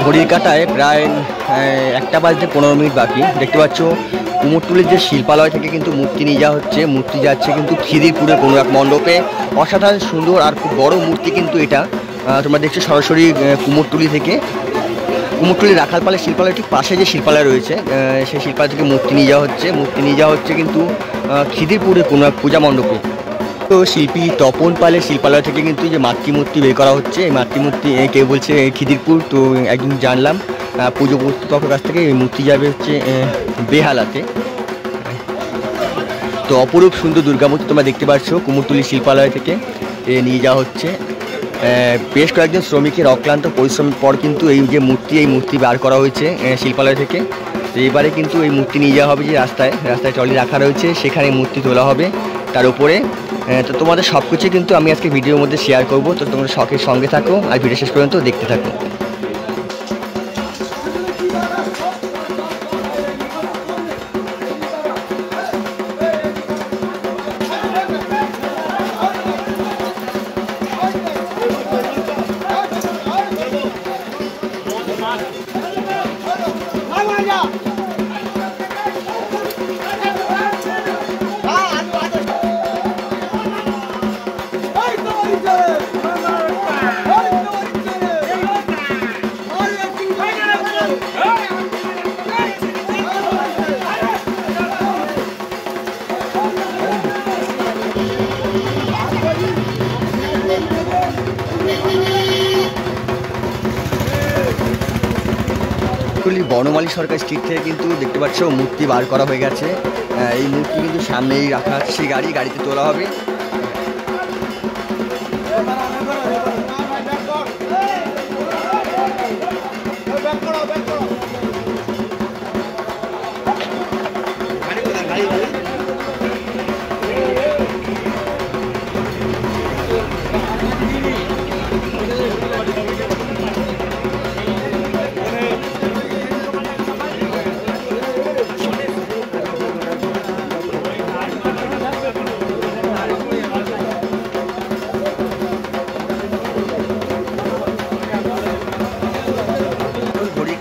ঘড়ির কাঁটায় প্রায় 1টা বাজতে 15 মিনিট বাকি। দেখতে পাচ্ছ কুমোরটুলির যে শিল্পালয় থেকে কিন্তু মূর্তি নিয়ে যাওয়া হচ্ছে। মূর্তি যাচ্ছে কিন্তু খিদিরপুরের কোনো এক মণ্ডপে। অসাধারণ সুন্দর আর খুব বড় মূর্তি কিন্তু এটা। তোমরা দেখছো সরাসরি কুমোরটুলি থেকে। কুমোরটুলি রাখালপালের শিল্পালয় ঠিক পাশে যে শিল্পালয় রয়েছে সেই শিল্পালয় থেকে মূর্তি নিয়ে যাওয়া হচ্ছে কিন্তু খিদিরপুরের কোনো এক পূজা মণ্ডপে। তো শিল্পী তপন পালের শিল্পালয় থেকে কিন্তু যে মাতৃমূর্তি বের করা হচ্ছে। এই মাতৃমূর্তি কেউ বলছে খিদিরপুর, তো একদিন জানলাম পুজো কর্তৃপক্ষের কাছ থেকে এই মূর্তি যাবে হচ্ছে বেহালাতে। তো অপরূপ সুন্দর দুর্গামূর্তি তোমরা দেখতে পাচ্ছ কুমোরটুলি শিল্পালয় থেকে নিয়ে যাওয়া হচ্ছে। বেশ কয়েকজন শ্রমিকের অক্লান্ত পরিশ্রমের পর কিন্তু এই মূর্তি বার করা হয়েছে শিল্পালয় থেকে। তো এবারে কিন্তু এই মূর্তি নিয়ে যাওয়া হবে যে রাস্তায় ট্রলি রাখা রয়েছে, সেখানে মূর্তি তোলা হবে তার উপরে। তো তোমাদের সব কিছু কিন্তু আমি আজকে ভিডিওর মধ্যে শেয়ার করব। তো তোমরা শখের সঙ্গে থাকো আর ভিডিও শেষ পর্যন্ত দেখতে থাকো। বনমালী সরকার স্ট্রিট থেকে কিন্তু দেখতে পাচ্ছ মূর্তি বার করা হয়ে গেছে। এই মূর্তি কিন্তু সামনেই রাখা আছে, সেই গাড়িতে তোলা হবে।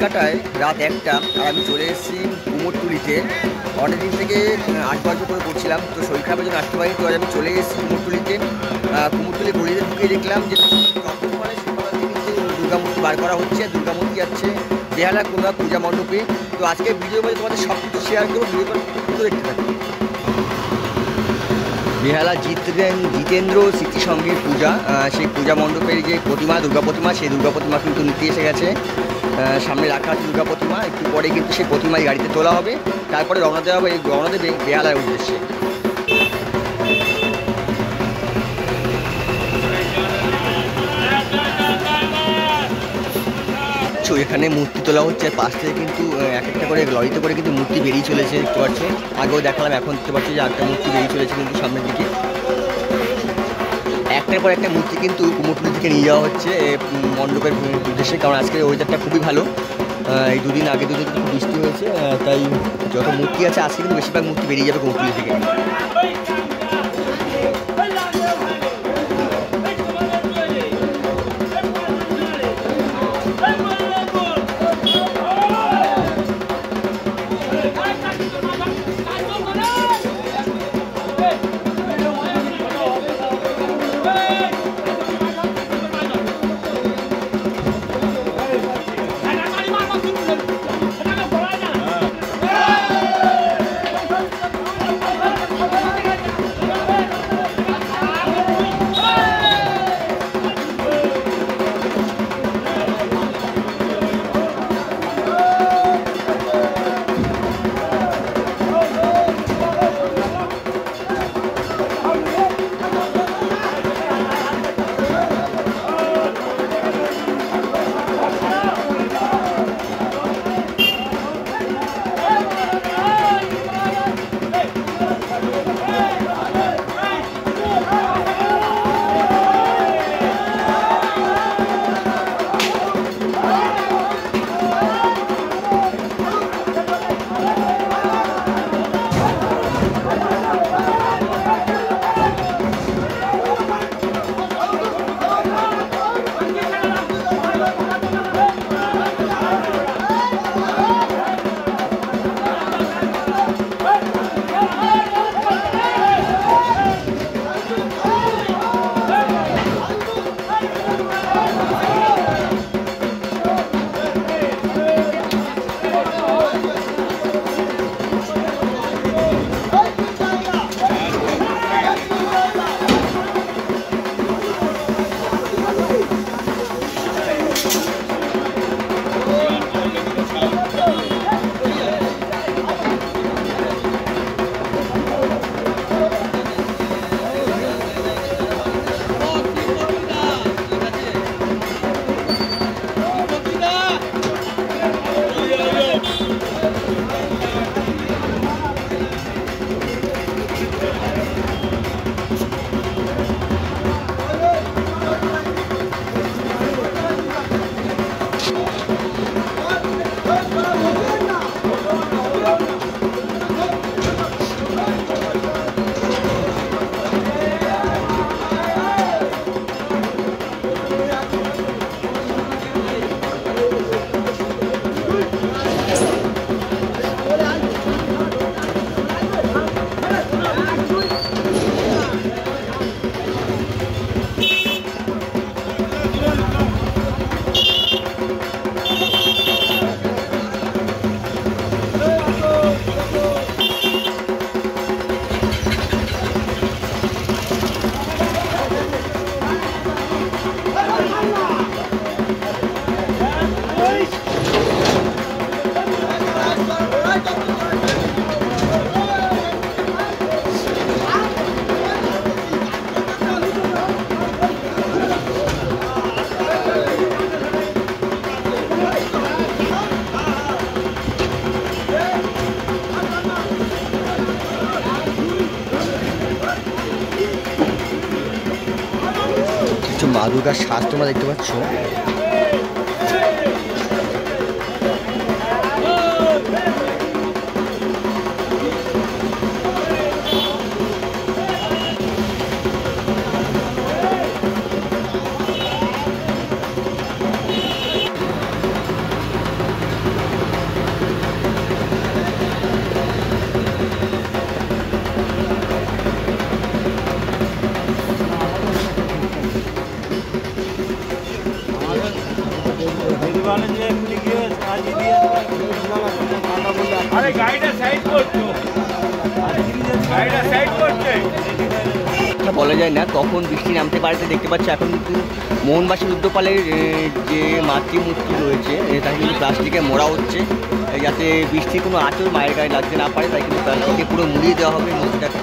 কাটায় রাত 1টা আর আমি চলে এসেছি কুমোরটুলিতে। অনেকদিন থেকে 8 বছর করে করছিলাম, তো শরীর খারাপের জন্য আসতে পারিনি। তো আজ আমি চলে এসেছি কুমোরটুলিতে। কুমোরটুলি গড়িতে ঢুকিয়ে দেখলাম যে দুর্গামূর্তি বার করা হচ্ছে। দুর্গামূর্তি যাচ্ছে বেহালা কোনো পূজা মণ্ডপে। তো আজকে ভিডিওর মধ্যে তোমাদের সব কিছু শেয়ার করবো, ভিডিওটা দেখতে থাকো। বেহালা জিতেন্দ্র স্মৃতি সংঘের পূজা, সেই পূজা মণ্ডপের যে প্রতিমা, দুর্গা প্রতিমা, সেই দুর্গা প্রতিমা কিন্তু নিতে এসে গেছে। সামনে রাখা আছে দুর্গা প্রতিমা। একটু পরে কিন্তু সেই প্রতিমায় গাড়িতে তোলা হবে, তারপরে রওনা দেবে বেহালার উদ্দেশ্যে। এখানে মূর্তি তোলা হচ্ছে, পাশ থেকে কিন্তু এক একটা করে লরিতে করে কিন্তু মূর্তি বেরিয়ে চলেছে। দেখতে পাচ্ছ, আগেও দেখালাম, এখন দেখতে পাচ্ছি যে একটা মূর্তি বেরিয়ে চলেছে কিন্তু সামনের দিকে। একটার পর একটা মূর্তি কিন্তু কুমোরটুলি থেকে নিয়ে যাওয়া হচ্ছে মণ্ডপের উদ্দেশ্যে। কারণ আজকের ওয়েদারটা খুবই ভালো। এই দুদিন আগে খুব বৃষ্টি হয়েছে, তাই যত মূর্তি আছে আজকে কিন্তু বেশিরভাগ মূর্তি বেরিয়ে যাবে কুমোরটুলি থেকে। মা দুর্গার সাজ তোমরা দেখতে পাচ্ছ। বলা যায় না কখন বৃষ্টি নামতে পারে। দেখতে পাচ্ছি এখন কিন্তু মোহনবাসী রুদ্রপালের যে মাতৃমূর্তি রয়েছে তাকে কিন্তু প্লাস্টিকে মোড়া হচ্ছে, যাতে বৃষ্টির কোনো আঁচড় মায়ের গায়ে লাগতে না পারে। তাই কিন্তু প্লাস্টিকে পুরো মুড়িয়ে দেওয়া হবে মূর্তিটাকে।